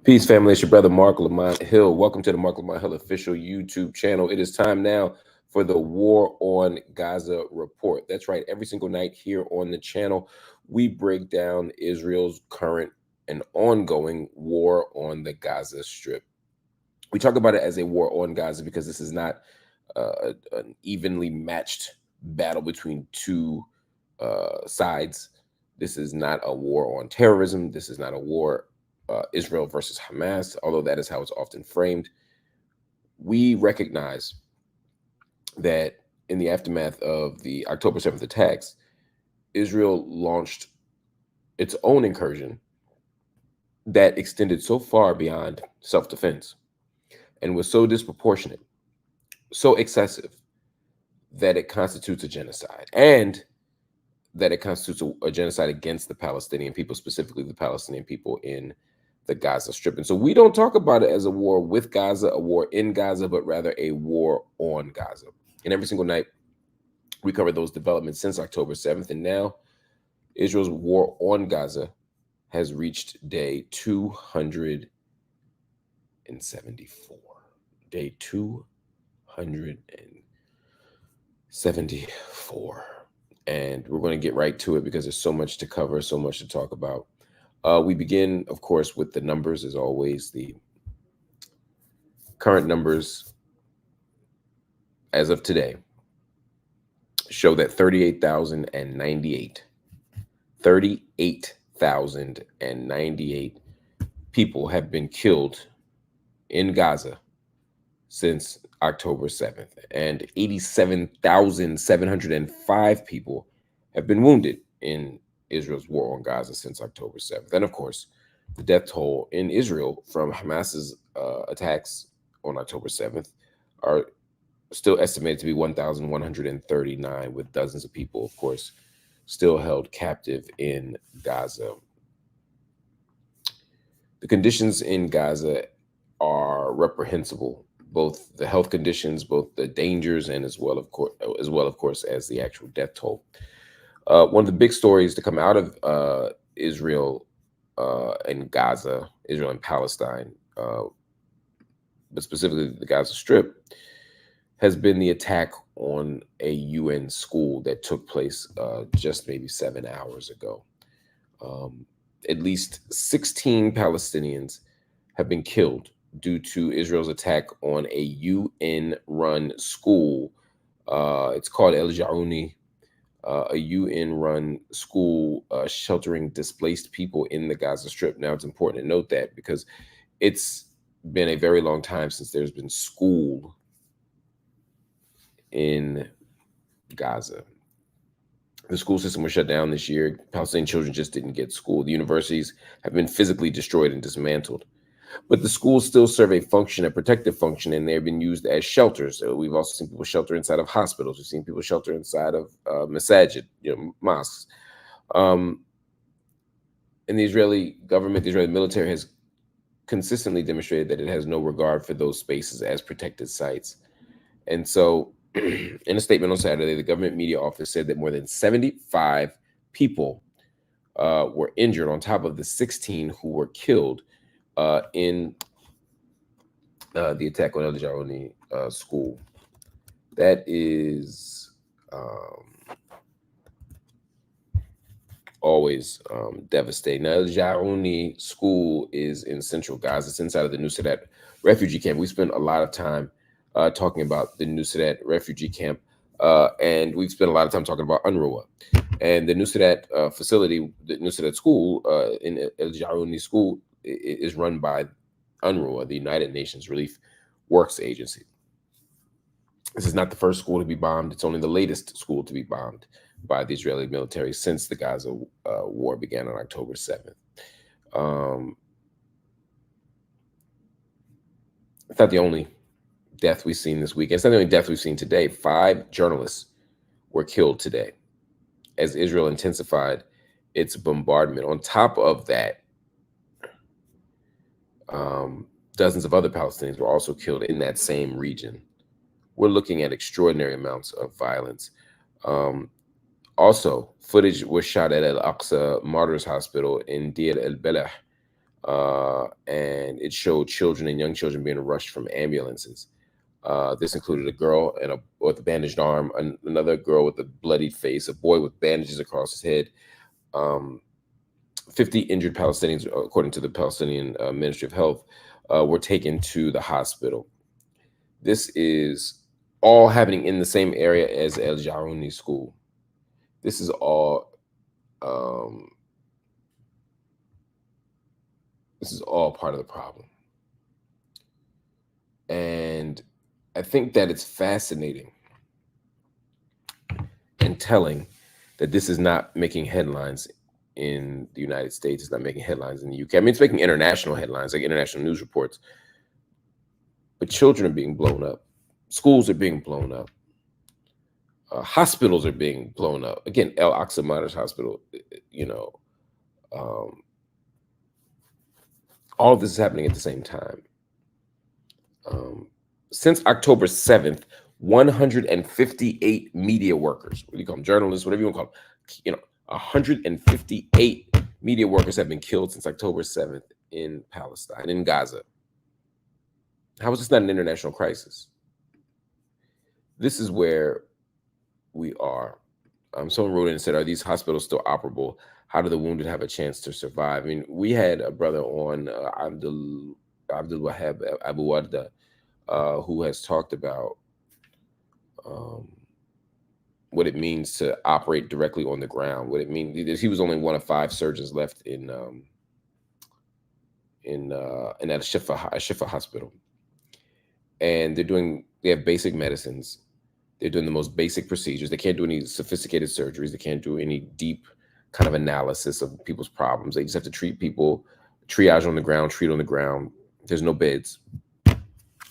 Peace, family. It's your brother Marc Lamont Hill. Welcome to the Marc Lamont Hill official YouTube channel. It is time now for the War on Gaza report. That's right. Every single night here on the channel, we break down Israel's current and ongoing war on the Gaza Strip. We talk about it as a war on Gaza because this is not an evenly matched battle between two sides. This is not a war on terrorism. This is not a war Israel versus Hamas, although that is how it's often framed. We recognize that in the aftermath of the October 7th attacks, Israel launched its own incursion that extended so far beyond self-defense and was so disproportionate, so excessive, that it constitutes a genocide, and that it constitutes a genocide against the Palestinian people, specifically the Palestinian people in the Gaza Strip. And so we don't talk about it as a war with Gaza, a war in Gaza, but rather a war on Gaza. And every single night, we cover those developments since October 7th. And now Israel's war on Gaza has reached day 274. Day 274. And we're going to get right to it because there's so much to cover, so much to talk about. We begin, of course, with the numbers, as always. The current numbers as of today show that 38,098 people have been killed in Gaza since October 7th, and 87,705 people have been wounded in Israel's war on Gaza since October 7th. And of course, the death toll in Israel from Hamas's attacks on October 7th are still estimated to be 1,139, with dozens of people, of course, still held captive in Gaza. The conditions in Gaza are reprehensible, both the health conditions, both the dangers, and as well, of course, as the actual death toll. One of the big stories to come out of Israel and Gaza, Israel and Palestine, but specifically the Gaza Strip, has been the attack on a UN school that took place just maybe 7 hours ago. At least 16 Palestinians have been killed due to Israel's attack on a UN-run school. It's called El Jaouni, a UN-run school sheltering displaced people in the Gaza Strip. Now, it's important to note that because it's been a very long time since there's been school in Gaza. The school system was shut down this year. Palestinian children just didn't get school. The universities have been physically destroyed and dismantled. But the schools still serve a function, a protective function, and they've been used as shelters. So we've also seen people shelter inside of hospitals. We've seen people shelter inside of masajid, mosques. And the Israeli government, the Israeli military has consistently demonstrated that it has no regard for those spaces as protected sites. And so in a statement on Saturday, the government media office said that more than 75 people were injured on top of the 16 who were killed in the attack on El Jaouni school. That is always devastating. Now, El Jaouni school is in central Gaza. It's inside of the Nusrat refugee camp. We spent a lot of time talking about the Nusrat refugee camp, and we've spent a lot of time talking about Unrua. And the Nusrat facility, the Nusrat school in El Jaouni school, is run by Unrua, the United Nations Relief Works Agency. This is not the first school to be bombed. It's only the latest school to be bombed by the Israeli military since the Gaza war began on October 7th. It's not the only death we've seen this week. It's not the only death we've seen today. 5 journalists were killed today as Israel intensified its bombardment. On top of that, dozens of other Palestinians were also killed in that same region. We're looking at extraordinary amounts of violence. Also, footage was shot at Al-Aqsa Martyrs Hospital in Deir el-Belah and it showed children and young children being rushed from ambulances. This included a girl with a bandaged arm, another girl with a bloodied face, a boy with bandages across his head. 50 injured Palestinians, according to the Palestinian Ministry of Health, were taken to the hospital. This is all happening in the same area as El Jarouni School. This is all part of the problem. And I think that it's fascinating and telling that this is not making headlines in the United States. It's not making headlines in the UK. I mean, it's making international headlines, like international news reports. But children are being blown up. Schools are being blown up. Hospitals are being blown up. Again, El Aqsa Martyrs Hospital, all of this is happening at the same time. Since October 7th, 158 media workers, what do you call them, journalists, whatever you want to call them, 158 media workers have been killed since October 7th in Palestine, in Gaza. How is this not an international crisis? This is where we are. Someone wrote in and said, are these hospitals still operable? How do the wounded have a chance to survive? I mean, we had a brother on, Abdul Wahab Abu Warda, who has talked about what it means to operate directly on the ground. What it means, he was only one of 5 surgeons left in that Shifa hospital, and they have basic medicines. They're doing the most basic procedures. They can't do any sophisticated surgeries. They can't do any deep kind of analysis of people's problems. They just have to treat people, triage on the ground, treat on the ground. There's no beds, and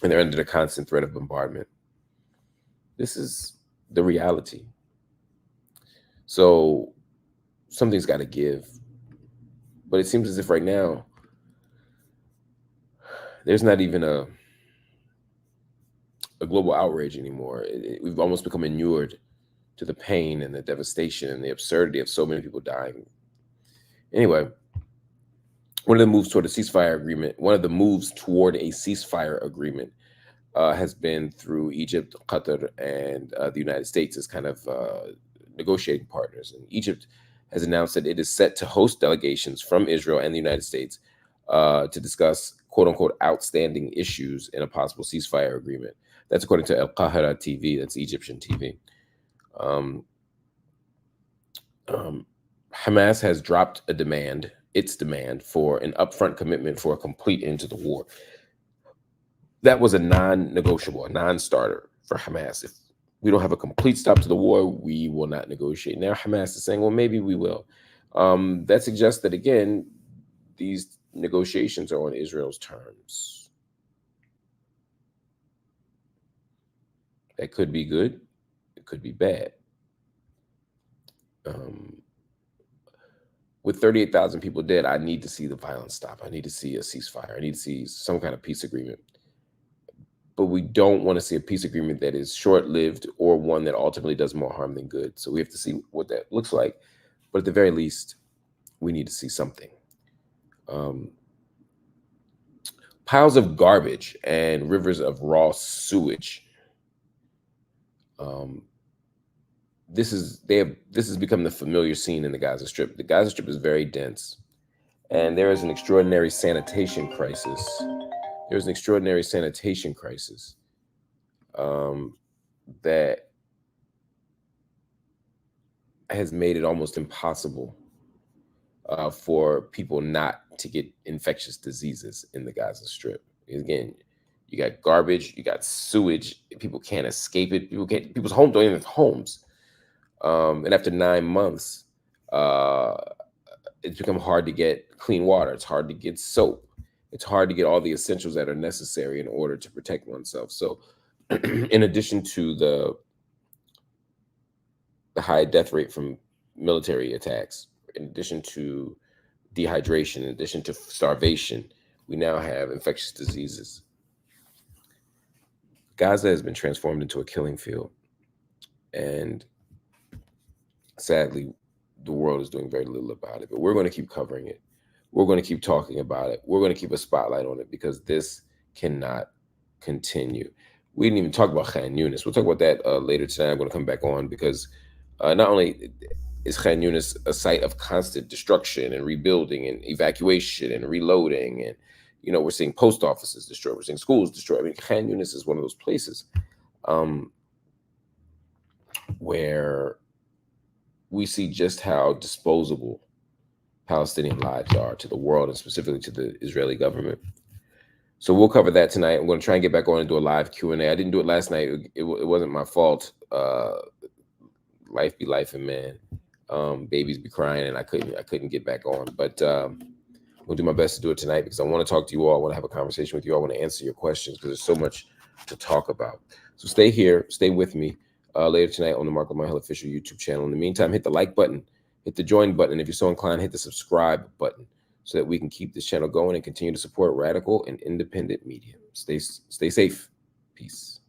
they're under the constant threat of bombardment. This is the reality. So something's got to give. But it seems as if right now, there's not even a global outrage anymore. We've almost become inured to the pain and the devastation and the absurdity of so many people dying. Anyway, one of the moves toward a ceasefire agreement has been through Egypt, Qatar, and the United States as kind of negotiating partners. And Egypt has announced that it is set to host delegations from Israel and the United States to discuss quote-unquote outstanding issues in a possible ceasefire agreement. That's according to Al Qahira TV, that's Egyptian TV. Hamas has dropped its demand for an upfront commitment for a complete end to the war. That was a non-negotiable, a non-starter for Hamas. If we don't have a complete stop to the war, we will not negotiate. Now Hamas is saying, well, maybe we will. That suggests that, again, these negotiations are on Israel's terms. That could be good. It could be bad. With 38,000 people dead, I need to see the violence stop. I need to see a ceasefire. I need to see some kind of peace agreement. But we don't want to see a peace agreement that is short-lived or one that ultimately does more harm than good. So we have to see what that looks like. But at the very least, we need to see something. Piles of garbage and rivers of raw sewage. This has become the familiar scene in the Gaza Strip. The Gaza Strip is very dense, and there is an extraordinary sanitation crisis. There's an extraordinary sanitation crisis that has made it almost impossible for people not to get infectious diseases in the Gaza Strip. Again, you got garbage, you got sewage. People can't escape it. People's homes don't even have homes. And after 9 months, it's become hard to get clean water. It's hard to get soap. It's hard to get all the essentials that are necessary in order to protect oneself. So in addition to the high death rate from military attacks, in addition to dehydration, in addition to starvation, we now have infectious diseases. Gaza has been transformed into a killing field. And sadly, the world is doing very little about it, but we're going to keep covering it. we're going to keep talking about it. We're going to keep a spotlight on it because this cannot continue. We didn't even talk about Khan Yunis. We'll talk about that later tonight. I'm going to come back on because not only is Khan Yunis a site of constant destruction and rebuilding and evacuation and reloading, and we're seeing post offices destroyed, we're seeing schools destroyed. I mean, Khan Yunis is one of those places where we see just how disposable Palestinian lives are to the world and specifically to the Israeli government. So we'll cover that tonight. I'm going to try and get back on and do a live Q&A. I didn't do it last night. It wasn't my fault. Life be life, and man, babies be crying, and I couldn't get back on. But we'll do my best to do it tonight because I want to talk to you all. I want to have a conversation with you. I want to answer your questions because there's so much to talk about. So stay here, stay with me later tonight on the Marc Lamont Hill official YouTube channel. In the meantime, hit the like button, hit the join button, and if you're so inclined, hit the subscribe button so that we can keep this channel going and continue to support radical and independent media. Stay safe. Peace.